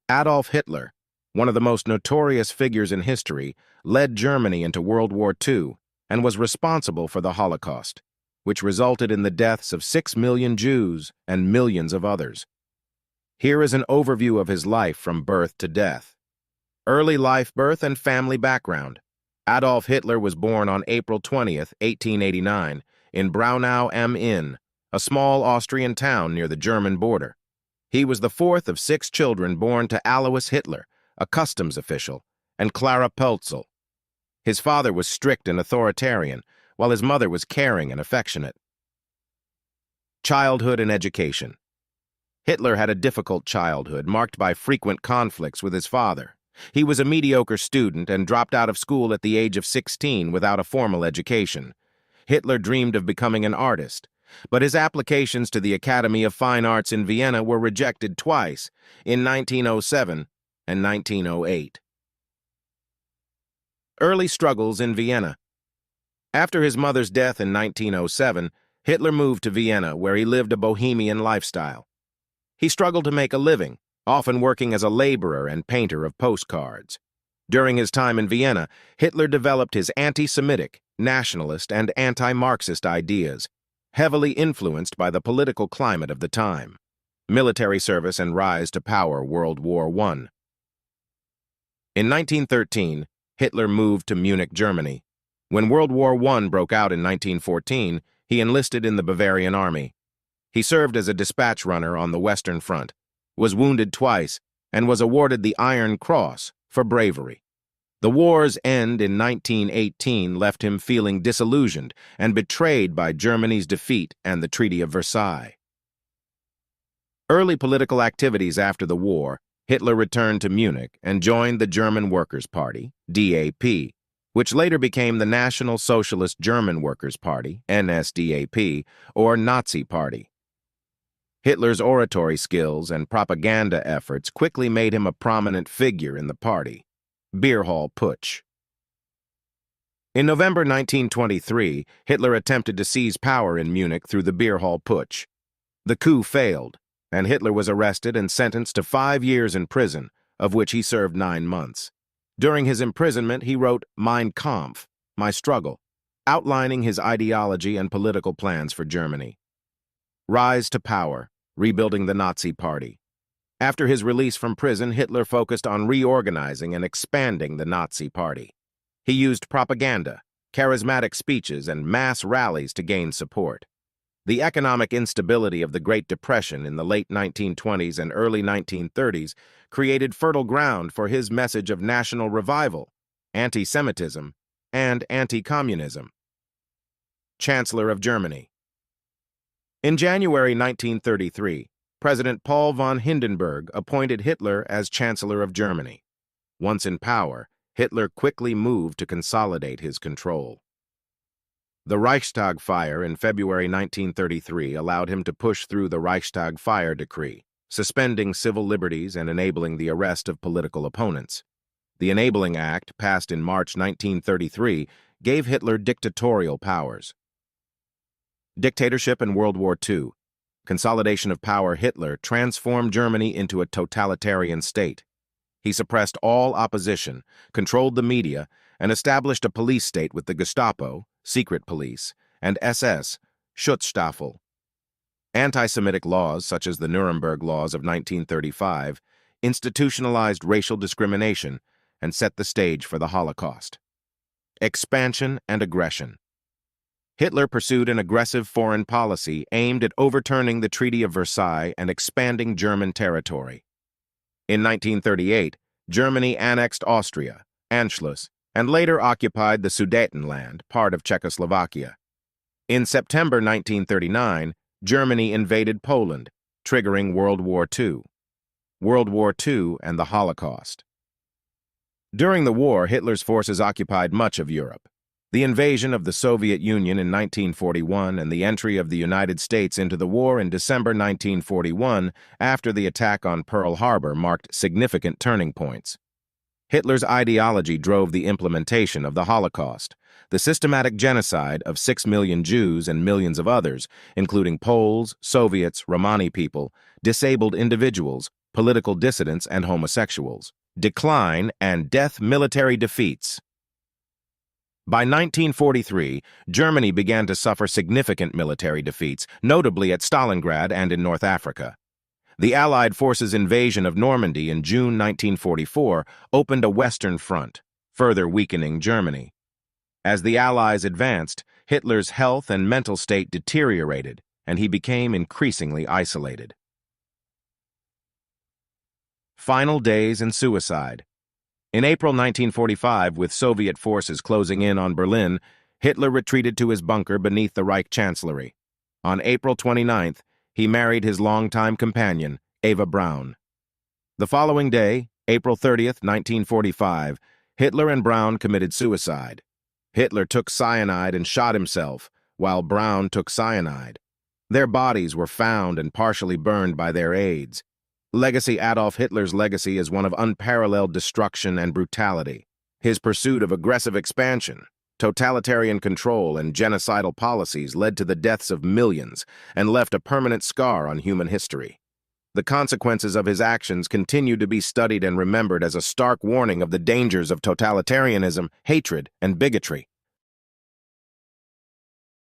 Adolf Hitler, one of the most notorious figures in history, led Germany into World War II and was responsible for the Holocaust, which resulted in the deaths of 6 million Jews and millions of others. Here is an overview of his life from birth to death. Early life, birth, and family background. Adolf Hitler was born on April 20th, 1889, in Braunau am Inn, a small Austrian town near the German border. He was the fourth of 6 children born to Alois Hitler, a customs official, and Clara Pölzl. His father was strict and authoritarian, while his mother was caring and affectionate. Childhood and education. Hitler had a difficult childhood, marked by frequent conflicts with his father. He was a mediocre student and dropped out of school at the age of 16 without a formal education. Hitler dreamed of becoming an artist, but his applications to the Academy of Fine Arts in Vienna were rejected twice, in 1907 and 1908. Early struggles in Vienna. After his mother's death in 1907, Hitler moved to Vienna, where he lived a bohemian lifestyle. He struggled to make a living, often working as a laborer and painter of postcards. During his time in Vienna, Hitler developed his anti-Semitic, nationalist, and anti-Marxist ideas, heavily influenced by the political climate of the time. Military service and rise to power. World War I. In 1913, Hitler moved to Munich, Germany. When World War I broke out in 1914, he enlisted in the Bavarian army. He served as a dispatch runner on the Western Front, was wounded twice, and was awarded the Iron Cross for bravery. The war's end in 1918 left him feeling disillusioned and betrayed by Germany's defeat and the Treaty of Versailles. Early political activities after the war, Hitler returned to Munich and joined the German Workers' Party, DAP, which later became the National Socialist German Workers' Party, NSDAP, or Nazi Party. Hitler's oratory skills and propaganda efforts quickly made him a prominent figure in the party. Beer Hall Putsch. In November 1923, Hitler attempted to seize power in Munich through the Beer Hall Putsch. The coup failed, and Hitler was arrested and sentenced to 5 years in prison, of which he served 9 months. During his imprisonment, he wrote Mein Kampf, My Struggle, outlining his ideology and political plans for Germany. Rise to power. Rebuilding the Nazi Party. After his release from prison, Hitler focused on reorganizing and expanding the Nazi Party. He used propaganda, charismatic speeches, and mass rallies to gain support. The economic instability of the Great Depression in the late 1920s and early 1930s created fertile ground for his message of national revival, anti-Semitism, and anti-communism. Chancellor of Germany. In January 1933, President Paul von Hindenburg appointed Hitler as Chancellor of Germany. Once in power, Hitler quickly moved to consolidate his control. The Reichstag fire in February 1933 allowed him to push through the Reichstag fire decree, suspending civil liberties and enabling the arrest of political opponents. The Enabling Act, passed in March 1933, gave Hitler dictatorial powers. Dictatorship in World War II. Consolidation of power. Hitler transformed Germany into a totalitarian state. He suppressed all opposition, controlled the media, and established a police state with the Gestapo, secret police, and SS, Schutzstaffel. Anti-Semitic laws, such as the Nuremberg Laws of 1935, institutionalized racial discrimination and set the stage for the Holocaust. Expansion and aggression. Hitler pursued an aggressive foreign policy aimed at overturning the Treaty of Versailles and expanding German territory. In 1938, Germany annexed Austria, Anschluss, and later occupied the Sudetenland, part of Czechoslovakia. In September 1939, Germany invaded Poland, triggering World War II. World War II and the Holocaust. During the war, Hitler's forces occupied much of Europe. The invasion of the Soviet Union in 1941 and the entry of the United States into the war in December 1941 after the attack on Pearl Harbor marked significant turning points. Hitler's ideology drove the implementation of the Holocaust, the systematic genocide of 6 million Jews and millions of others, including Poles, Soviets, Romani people, disabled individuals, political dissidents, and homosexuals. Decline and death military defeats. By 1943, Germany began to suffer significant military defeats, notably at Stalingrad and in North Africa. The Allied forces' invasion of Normandy in June 1944 opened a Western front, further weakening Germany. As the Allies advanced, Hitler's health and mental state deteriorated, and he became increasingly isolated. Final days and suicide. In April 1945, with Soviet forces closing in on Berlin, Hitler retreated to his bunker beneath the Reich Chancellery. On April 29th, he married his longtime companion, Eva Braun. The following day, April 30th, 1945, Hitler and Braun committed suicide. Hitler took cyanide and shot himself, while Braun took cyanide. Their bodies were found and partially burned by their aides. Legacy Adolf Hitler's legacy is one of unparalleled destruction and brutality. His pursuit of aggressive expansion, totalitarian control, and genocidal policies led to the deaths of millions and left a permanent scar on human history. The consequences of his actions continue to be studied and remembered as a stark warning of the dangers of totalitarianism, hatred, and bigotry.